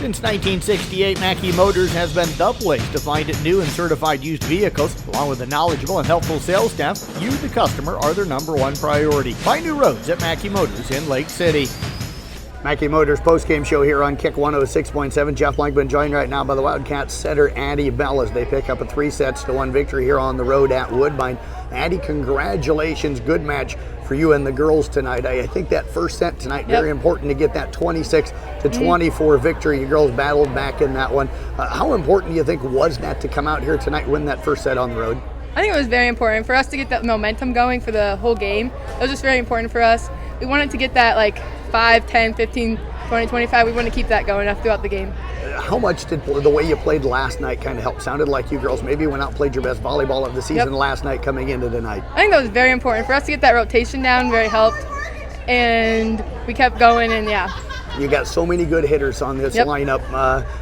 Since 1968, Mackey Motors has been the place to find new and certified used vehicles. Along with a knowledgeable and helpful sales staff, you, the customer, are their number one priority. Find new roads at Mackey Motors in Lake City. Mackey Motors postgame show here on Kick 106.7. Jeff Langman joined right now by the Wildcats setter Addy Boell as they pick up a 3-1 victory here on the road at Woodbine. Addy, congratulations. Good match for you and the girls tonight. I think that first set tonight, very important to get that 26-24 victory. You girls battled back in that one. How important do you think was that to come out here tonight, win that first set on the road? I think it was very important for us to get that momentum going for the whole game. It was just very important for us. We wanted to get that like 5, 10, 15, 20, 25. We wanted to keep that going throughout the game. How much did the way you played last night kind of help? Sounded like you girls maybe went out and played your best volleyball of the season last night coming into tonight. I think that was very important for us to get that rotation down. Very helped, and we kept going. And you got so many good hitters on this lineup.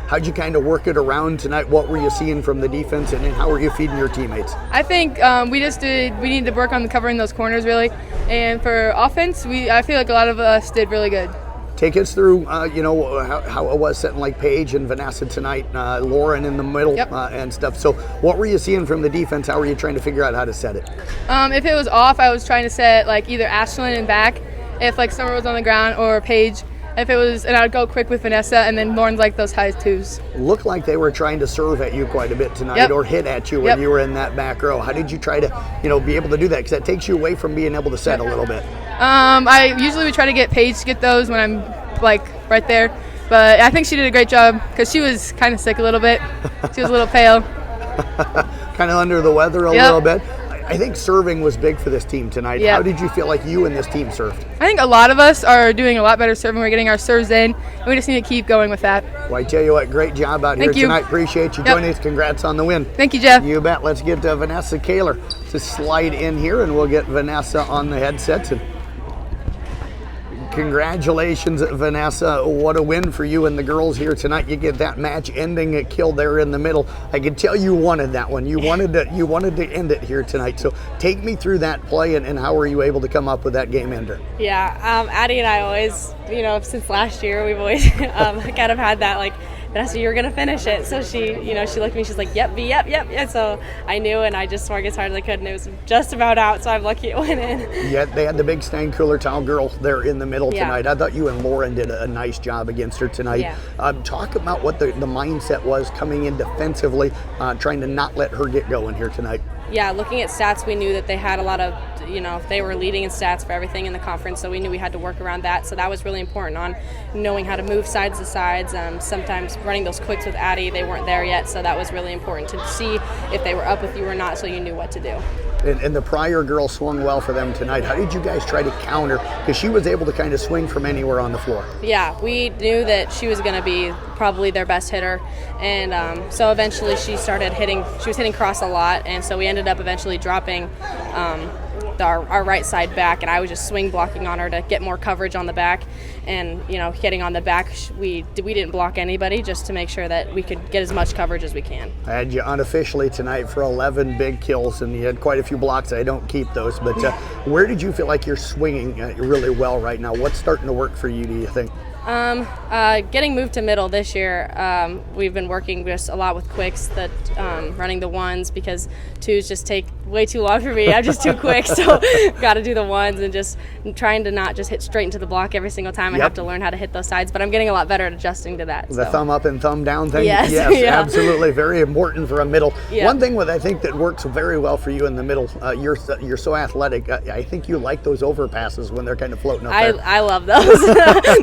How'd you kind of work it around tonight? What were you seeing from the defense, and then how were you feeding your teammates? I think we needed to work on covering those corners really, and for offense, I feel like a lot of us did really good. Take us through, how it was setting like Paige and Vanessa tonight, Lauren in the middle and stuff. So what were you seeing from the defense? How were you trying to figure out how to set it? If it was off, I was trying to set like either Ashlyn and back, if like Summer was on the ground, or Paige. If it was, and I'd go quick with Vanessa, and then Lauren's like those high twos. Looked like they were trying to serve at you quite a bit tonight, or hit at you when you were in that back row. How did you try to, be able to do that? Because that takes you away from being able to set a little bit. I usually would try to get Paige to get those when I'm like right there, but I think she did a great job because she was kind of sick a little bit. She was a little pale. Kind of under the weather a little bit. I think serving was big for this team tonight. How did you feel like you and this team served? I think a lot of us are doing a lot better serving. We're getting our serves in, and we just need to keep going with that. Well, I tell you what, great job out here tonight. Appreciate you joining us. Congrats on the win. Thank you, Jeff. You bet. Let's get Vanessa Kaler to slide in here, and we'll get Vanessa on the headsets. And congratulations, Vanessa. What a win for you and the girls here tonight. You get that match ending kill there in the middle. I could tell you wanted that one. You wanted to end it here tonight. So take me through that play and how were you able to come up with that game ender? Yeah, Addy and I always, since last year, we've always kind of had that like, Vanessa, you're going to finish it. So she looked at me, she's like, yep. And so I knew, and I just swung as hard as I could, and it was just about out, so I'm lucky it went in. Yeah, they had the big Stan Koehler towel girl there in the middle tonight. I thought you and Lauren did a nice job against her tonight. Talk about what the mindset was coming in defensively, trying to not let her get going here tonight. Yeah, looking at stats, we knew that they had a lot of, they were leading in stats for everything in the conference, so we knew we had to work around that. So that was really important on knowing how to move sides to sides. Sometimes running those quicks with Addy, they weren't there yet, so that was really important to see if they were up with you or not, so you knew what to do. And the prior girl swung well for them tonight. How did you guys try to counter? Because she was able to kind of swing from anywhere on the floor. Yeah, we knew that she was going to be probably their best hitter. And so eventually she started hitting. She was hitting cross a lot. And so we ended up eventually dropping our right side back. And I was just swing blocking on her to get more coverage on the back. And, getting on the back, we didn't block anybody just to make sure that we could get as much coverage as we can. I had you unofficially tonight for 11 big kills, and you had quite a few blocks. I don't keep those. But where did you feel like you're swinging really well right now? What's starting to work for you, do you think? Getting moved to middle this year, we've been working just a lot with quicks, that running the ones, because twos just take way too long for me. I'm just too quick, so got to do the ones, and just trying to not just hit straight into the block every single time. I have to learn how to hit those sides, but I'm getting a lot better at adjusing to that. The thumb up and thumb down thing? Yes, absolutely. Very important for a middle. One thing that I think that works very well for you in the middle, you're so athletic. I think you like those overpasses when they're kind of floating up there. I love those.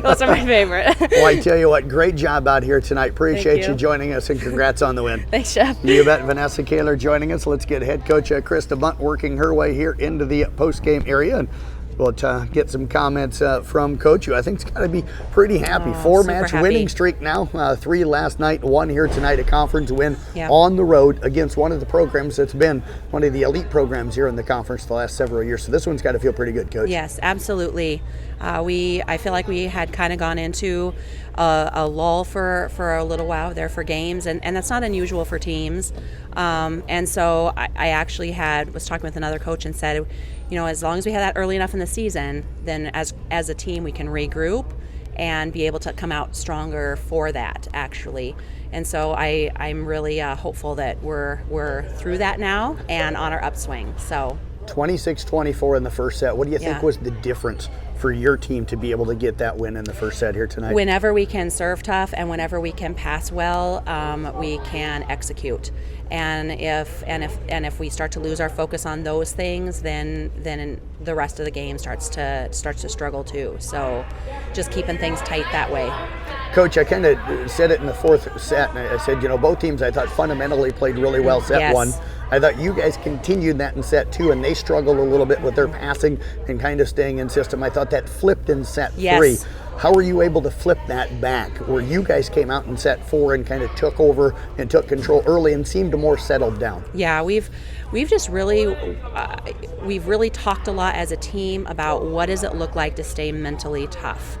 Those are my favorite. Well, I tell you what, great job out here tonight. Appreciate you joining us, and congrats on the win. Thanks, Jeff. You bet. Vanessa Kaler joining us. Let's get head coach Krista Bundt working her way here into the post-game area. And we'll get some comments from Coach, who I think has got to be pretty happy. 4-match winning streak now. 3 last night, 1 here tonight. A conference win on the road against one of the programs that's been one of the elite programs here in the conference the last several years. So this one's got to feel pretty good, Coach. Yes, absolutely. I feel like we had kind of gone into a lull for a little while there for games, and that's not unusual for teams. And so I actually was talking with another coach and said, as long as we had that early enough in the season, then as a team we can regroup and be able to come out stronger for that, actually. And so I'm really hopeful that we're through that now and on our upswing. So 26-24 in the first set. What do you think was the difference for your team to be able to get that win in the first set here tonight? Whenever we can serve tough and whenever we can pass well, we can execute. And if we start to lose our focus on those things, then the rest of the game starts to struggle too. So just keeping things tight that way. Coach, I kind of said it in the fourth set, and I said, both teams I thought fundamentally played really well set one. I thought you guys continued that in set two, and they struggled a little bit with their passing and kind of staying in system. I thought that flipped in set three. How were you able to flip that back, where you guys came out in set four and kind of took over and took control early and seemed more settled down? Yeah, we've just really we've really talked a lot as a team about what does it look like to stay mentally tough,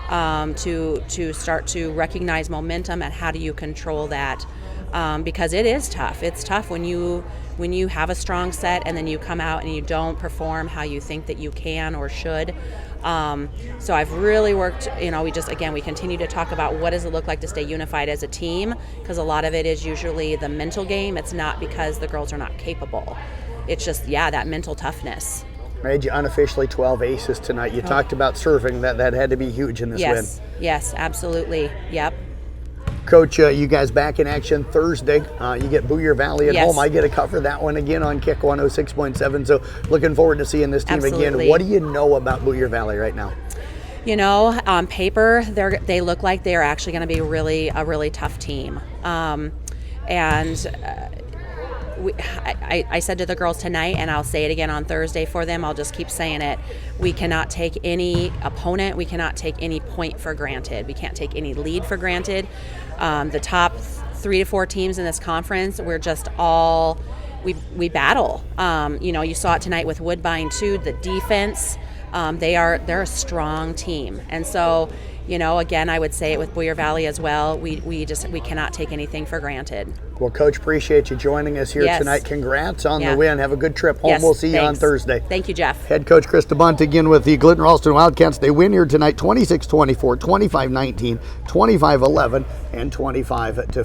to start to recognize momentum and how do you control that, because it is tough. It's tough when you have a strong set and then you come out and you don't perform how you think that you can or should. So I've really worked, we continue to talk about what does it look like to stay unified as a team, because a lot of it is usually the mental game. It's not because the girls are not capable. It's just, that mental toughness. Made you unofficially 12 aces tonight. You talked about serving. That had to be huge in this win. Yes, absolutely. Yep. Coach, you guys back in action Thursday. You get Boyer Valley at home. I get to cover that one again on Kick 106.7. So looking forward to seeing this team again. What do you know about Boyer Valley right now? On paper, they look like they are actually going to be a really tough team. I said to the girls tonight, and I'll say it again on Thursday for them, I'll just keep saying it, we cannot take any opponent, we cannot take any point for granted. We can't take any lead for granted. The top 3 to 4 teams in this conference, we're just all, we battle. You saw it tonight with Woodbine too, the defense. They're a strong team. And so, again, I would say it with Boyer Valley as well. We cannot take anything for granted. Well, Coach, appreciate you joining us here tonight. Congrats on the win. Have a good trip home. We'll see you on Thursday. Thank you, Jeff. Head Coach Krista Bundt again with the Glidden Ralston Wildcats. They win here tonight 26-24, 25-19, 25-11, and 25-15.